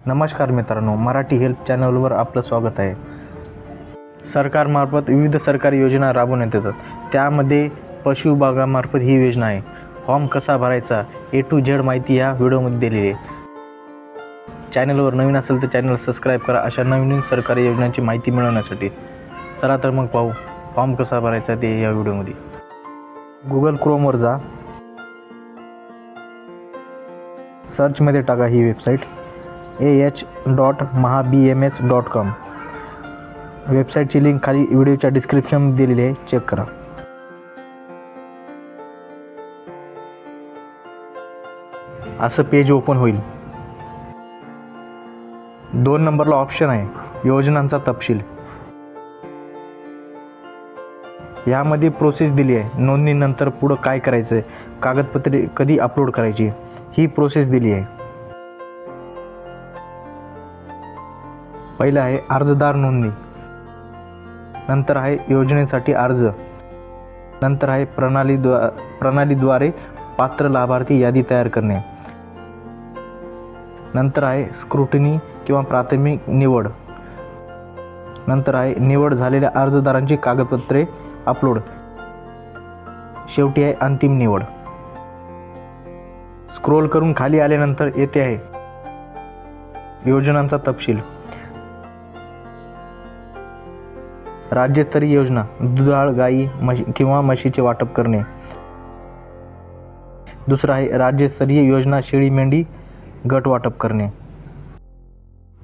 नमस्कार मित्रांनो, मराठी हेल्प चॅनलवर आपलं स्वागत आहे. सरकारमार्फत विविध सरकारी योजना राबवण्यात येतात. त्यामध्ये पशु विभागामार्फत ही योजना आहे. फॉर्म कसा भरायचा A to Z माहिती या व्हिडिओमध्ये दिलेली आहे. चॅनलवर नवीन असेल तर चॅनल सबस्क्राईब करा अशा नवीन सरकारी योजनांची माहिती मिळवण्यासाठी. चला तर मग पाहू फॉर्म कसा भरायचा ते या व्हिडिओमध्ये. गुगल क्रोमवर जा, सर्चमध्ये टाका ही वेबसाईट ah.mahabms.com. वेबसाईटची लिंक खाली व्हिडिओच्या डिस्क्रिप्शनमध्ये दिलेली आहे, चेक करा. असं पेज ओपन होईल. 2 नंबरला ऑप्शन आहे योजनांचा तपशील. यामध्ये प्रोसेस दिली आहे. नोंदणीनंतर पुढं काय करायचं आहे, कागदपत्रे कधी अपलोड करायची ही प्रोसेस दिली आहे. पहिलं आहे अर्जदार नोंदणी, नंतर आहे योजनेसाठी अर्ज, नंतर आहे प्रणालीद्वारे पात्र लाभार्थी यादी तयार करणे, नंतर आहे स्क्रुटिनी किंवा प्राथमिक निवड, नंतर आहे निवड झालेल्या अर्जदारांची कागदपत्रे अपलोड, शेवटी आहे अंतिम निवड. स्क्रोल करून खाली आल्यानंतर येथे आहे योजनांचा तपशील. राज्यस्तरीय योजना, दुधाळ गाई किंवा म्हशीचे वाटप करणे. दुसरा आहे राज्यस्तरीय योजना, शेळी मेंढी गट वाटप करणे.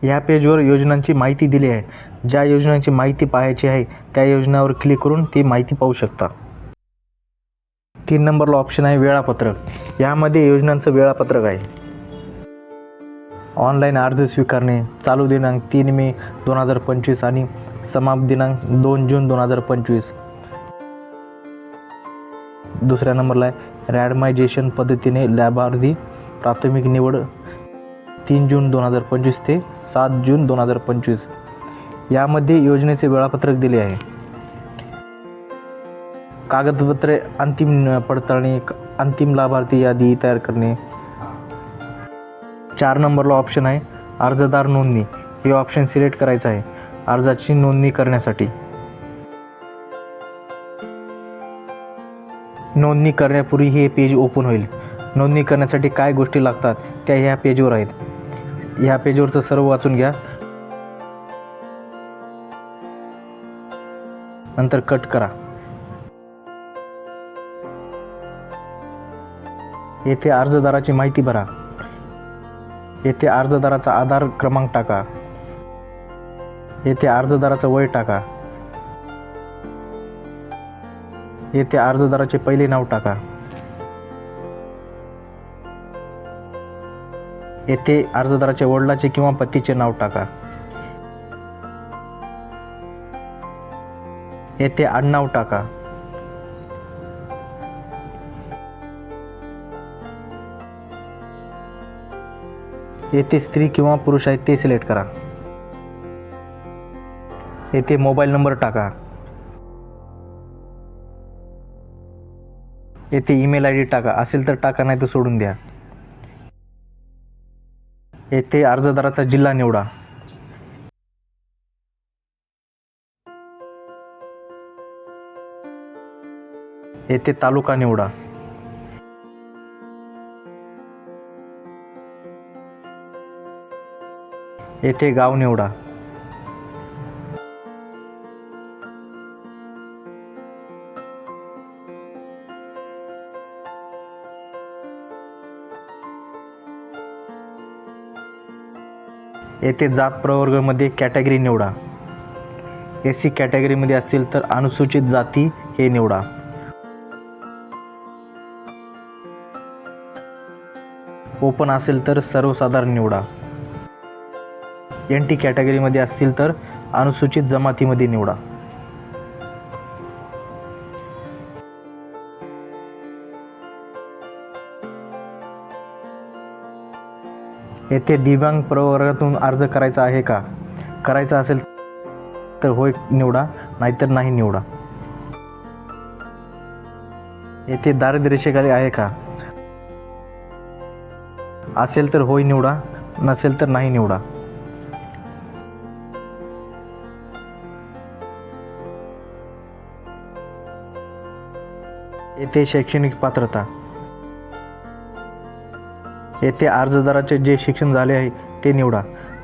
या पेजवर योजनांची माहिती दिली आहे. ज्या योजनांची माहिती पाहायची आहे त्या योजनावर क्लिक करून ती माहिती पाहू शकता. 3 नंबरला ऑप्शन आहे वेळापत्रक. यामध्ये योजनांचं वेळापत्रक आहे. ऑनलाईन अर्ज स्वीकारणे, चालू दिनांक 3 मे 2025 आणि समाप्त दिनांक 2 जून 2025. दुसऱ्या नंबरला आहे रँडमायझेशन पद्धतीने लाभार्थी प्राथमिक निवड 3 जून 2025 ते 7 जून 2025. यामध्ये योजनेचे वेळापत्रक दिले आहे. कागदपत्रे अंतिम पडताळणी, अंतिम लाभार्थी यादी तयार करणे. 4 नंबरला ऑप्शन आहे अर्जदार नोंदणी. हे ऑप्शन सिलेक्ट करायचं आहे अर्जाची नोंदणी करण्यासाठी. नोंदणी करण्यापूर्वी हे पेज ओपन होईल. नोंदणी करण्यासाठी काय गोष्टी लागतात त्या ह्या पेजवर आहेत. ह्या पेजवरचं सर्व वाचून घ्या, नंतर कट करा. येथे अर्जदाराची माहिती भरा. येथे अर्जदाराचा आधार क्रमांक टाका. येथे अर्जदाराचं वय टाका. येथे अर्जदाराचे पहिले नाव टाका. येथे अर्जदाराच्या वडिलाचे किंवा पतीचे नाव टाका. येथे आडनाव टाका. येथे स्त्री किंवा पुरुष आहेत ते सिलेक्ट करा. येथे मोबाईल नंबर टाका. येथे ईमेल ID टाका. असेल तर टाका, नाही तर सोडून द्या. येथे अर्जदाराचा जिल्हा निवडा. येथे तालुका निवडा. येथे गाव निवडा. येथे जात प्रवर्गामध्ये कॅटेगरी निवडा. SC कॅटेगरीमध्ये असतील तर अनुसूचित जाती हे निवडा. ओपन असेल तर सर्वसाधारण निवडा. NT कॅटेगरीमध्ये असतील तर अनुसूचित जमातीमध्ये निवडा. येथे दिव्यांग प्रवर्गातून अर्ज करायचा आहे का, करायचा असेल तर होय निवडा, नाहीतर नाही निवडा. येथे दारिद्र्य रेषेखाली आहे का, असेल तर होय निवडा, नसेल तर नाही निवडा. येथे शैक्षणिक पात्रता. येथे अर्जदाराचे जे शिक्षण झाले आहे ते निवडा.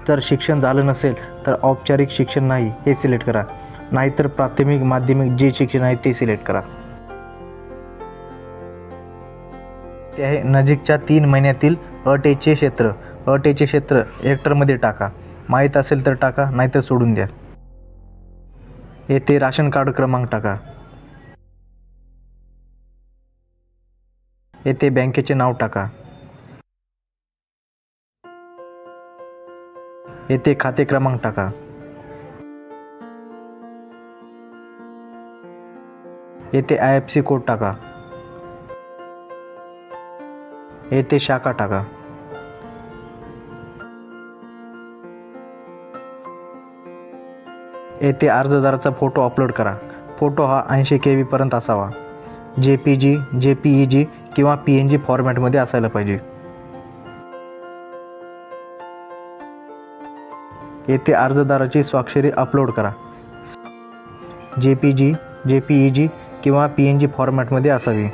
जर शिक्षण झालं नसेल तर औपचारिक शिक्षण नाही हे सिलेक्ट करा, नाहीतर प्राथमिक माध्यमिक जे शिक्षण आहे ते सिलेक्ट करा. ते आहे नजीकच्या 3 महिन्यातील अटेचे क्षेत्र. अटेचे क्षेत्र हेक्टरमध्ये टाका. माहीत असेल तर टाका, नाहीतर सोडून द्या. येथे राशन कार्ड क्रमांक टाका. येथे बँकेचे नाव टाका. येथे खाते क्रमांक टाका. येथे IFSC कोड टाका. येथे शाखा टाका. येथे अर्जदाराचा फोटो अपलोड करा. फोटो हा 80 KB पर्यंत असावा. JPG, JPEG किंवा PNG फॉर्मॅटमध्ये असायला पाहिजे. येथे अर्जदाराची स्वाक्षरी अपलोड करा. JPG, JPEG किंवा PNG फॉर्मॅटमध्ये असावी.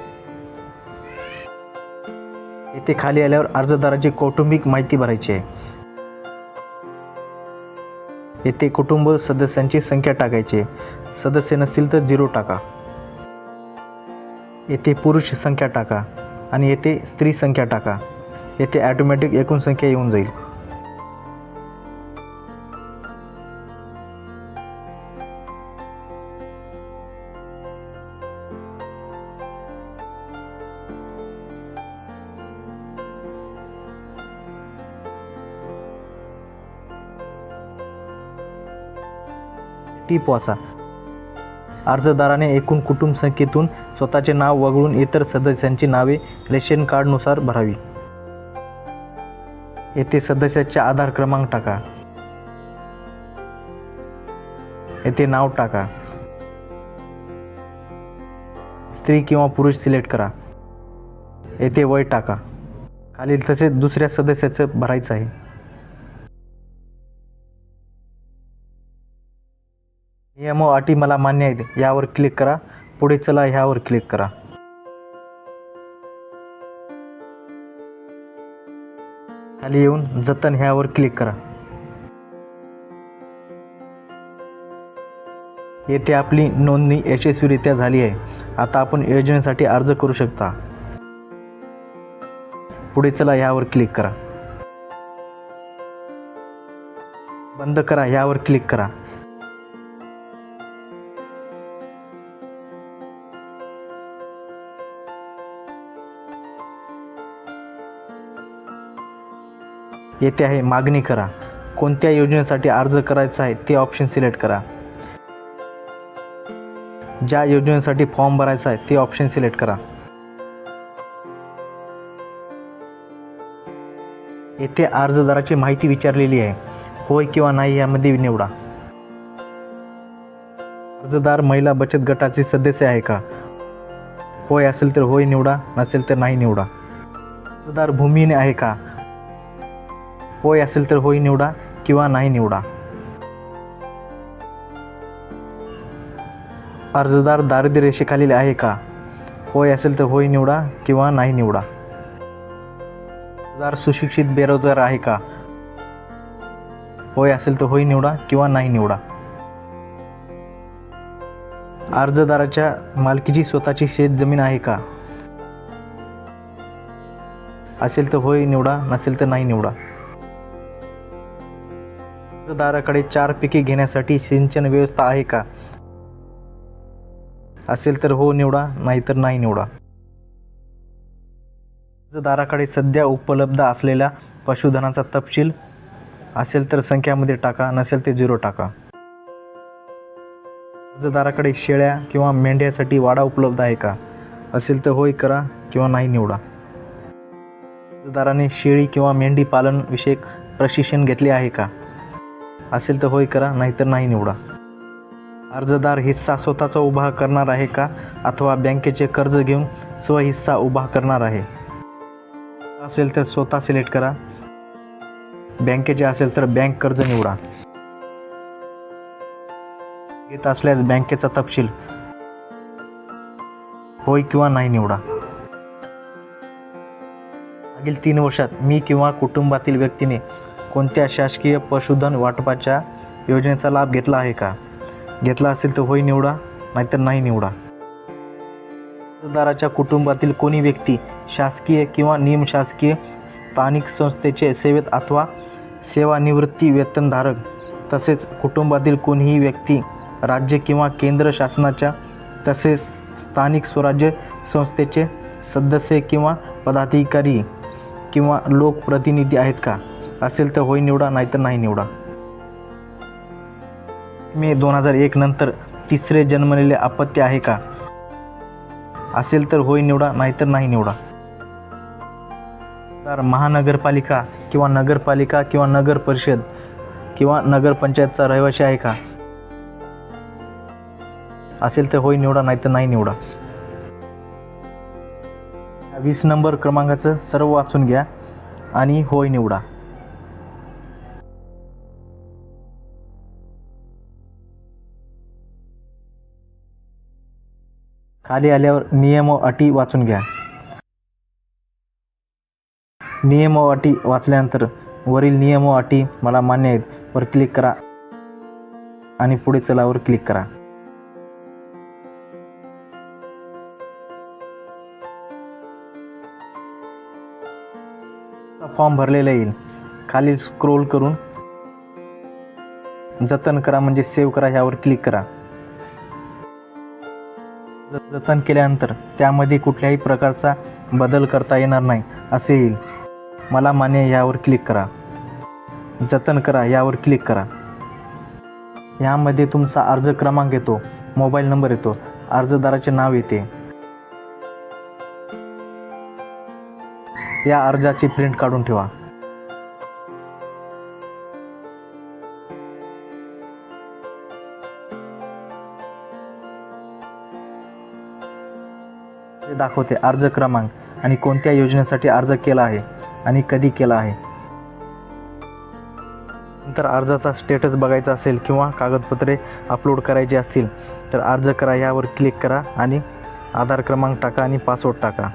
येथे खाली आल्यावर अर्जदाराची कौटुंबिक माहिती भरायची आहे. येथे कुटुंब सदस्यांची संख्या टाकायची. सदस्य नसतील तर 0 टाका. येथे पुरुष संख्या टाका आणि येथे स्त्री संख्या टाका. येथे ॲटोमॅटिक एकूण संख्या येऊन जाईल. टीप वाचा. अर्जदाराने एकूण कुटुंब संख्येतून स्वतःचे नाव वगळून इतर सदस्यांची नावे रेशन कार्डनुसार भरावी. येथे सदस्याचे आधार क्रमांक टाका. येथे नाव टाका. स्त्री किंवा पुरुष सिलेक्ट करा. येथे वय टाका. खालील तसेच दुसऱ्या सदस्याचं भरायचं आहे. नियम व अटी मला मान्य आहेत यावर क्लिक करा. पुढे चला ह्यावर क्लिक करा. खाली येऊन जतन ह्यावर क्लिक करा. येथे आपली नोंदणी यशस्वीरित्या झाली आहे. आता आपण योजनेसाठी अर्ज करू शकता. पुढे चला ह्यावर क्लिक करा. बंद करा ह्यावर क्लिक करा. येथे आहे मागणी करा. कोणत्या योजनेसाठी अर्ज करायचा आहे ते ऑप्शन सिलेक्ट करा. ज्या योजनेसाठी फॉर्म भरायचा आहे ते ऑप्शन सिलेक्ट करा. येथे अर्जदाराची माहिती विचारलेली आहे. होय किंवा नाही यामध्ये निवडा. अर्जदार महिला बचत गटाचे सदस्य आहे का? होय असेल तर होय निवडा, नसेल तर नाही निवडा. अर्जदार भूमिहीन आहे का? होय असेल तर होय निवडा किंवा नाही निवडा. अर्जदार दारिद्र्य रेषेखालील आहे का? होय असेल तर होय निवडा किंवा नाही निवडा. अर्जदार सुशिक्षित बेरोजगार आहे का? होय असेल तर होय निवडा किंवा नाही निवडा. अर्जदाराच्या मालकीची स्वतःची शेत जमीन आहे का? असेल तर होय निवडा, नसेल तर नाही निवडा. अर्जदाराकडे 4 पिके घेण्यासाठी सिंचन व्यवस्था आहे का? असेल तर हो निवडा, नाहीतर नाही निवडा. अर्जदाराकडे सध्या उपलब्ध असलेल्या पशुधनाचा तपशील असेल तर संख्यामध्ये टाका, नसेल ते 0 टाका. अर्जदाराकडे शेळ्या किंवा मेंढ्यासाठी वाडा उपलब्ध आहे का? असेल तर होय करा किंवा नाही निवडा. अर्जदाराने शेळी किंवा मेंढी पालन विषयक प्रशिक्षण घेतले आहे का? असेल तर होय करा, नाहीतर नाही निवडा. अर्जदार हिस्सा स्वतःचा उभा करणार आहे का अथवा बँकेचे कर्ज घेऊन स्वहिस्सा उभा करणार आहे? असेल तर स्वतः सिलेक्ट करा. बँकेचे असेल तर बँक कर्ज निवडा. घेत असल्यास बँकेचा तपशील होय किंवा नाही निवडा. मागील 3 वर्षात मी किंवा कुटुंबातील व्यक्तीने कोणत्या शासकीय पशुधन वाटपाच्या योजनेचा लाभ घेतला आहे का? घेतला असेल तर होय निवडा, नाहीतर नाही निवडा. अर्जदाराच्या कुटुंबातील कोणी व्यक्ती शासकीय किंवा निमशासकीय स्थानिक संस्थेचे सेवेत अथवा सेवानिवृत्ती वेतनधारक तसेच कुटुंबातील कोणीही व्यक्ती राज्य किंवा केंद्र शासनाच्या तसेच स्थानिक स्वराज्य संस्थेचे सदस्य किंवा पदाधिकारी किंवा लोकप्रतिनिधी आहेत का? असेल तर होय निवडा, नाहीतर नाही निवडा. मे 2001 नंतर तिसरे जन्मलेले अपत्य आहे का? असेल तर होय निवडा, नाहीतर नाही निवडा. तर महानगरपालिका किंवा नगरपालिका किंवा नगर परिषद किंवा नगरपंचायतचा रहिवासी आहे का? असेल तर होय निवडा, नाहीतर नाही निवडा. 20 नंबर क्रमांकाचं सर्व वाचून घ्या आणि होय निवडा. खाली आल्यावर नियम व अटी वाचून घ्या. नियम व अटी वाचल्यानंतर वरील नियम व अटी मला मान्य आहेत वर क्लिक करा आणि पुढे चलावर क्लिक करा. फॉर्म भरलेला येईल. खाली स्क्रोल करून जतन करा म्हणजे सेव्ह करा ह्यावर क्लिक करा. जतन केल्यानंतर त्यामध्ये कुठल्याही प्रकारचा बदल करता येणार नाही असे येईल. मला मान्य यावर क्लिक करा. जतन करा यावर क्लिक करा. यामध्ये तुमचा अर्ज क्रमांक येतो, मोबाईल नंबर येतो, अर्जदाराचे नाव येते. या अर्जाची प्रिंट काढून ठेवा. ते दाखवते अर्ज क्रमांक आणि कोणत्या योजनेसाठी अर्ज केला आहे आणि कधी केला आहे. नंतर अर्जाचा स्टेटस बघायचा असेल किंवा कागदपत्रे अपलोड करायची असतील तर अर्ज करा यावर क्लिक करा आणि आधार क्रमांक टाका आणि पासवर्ड टाका.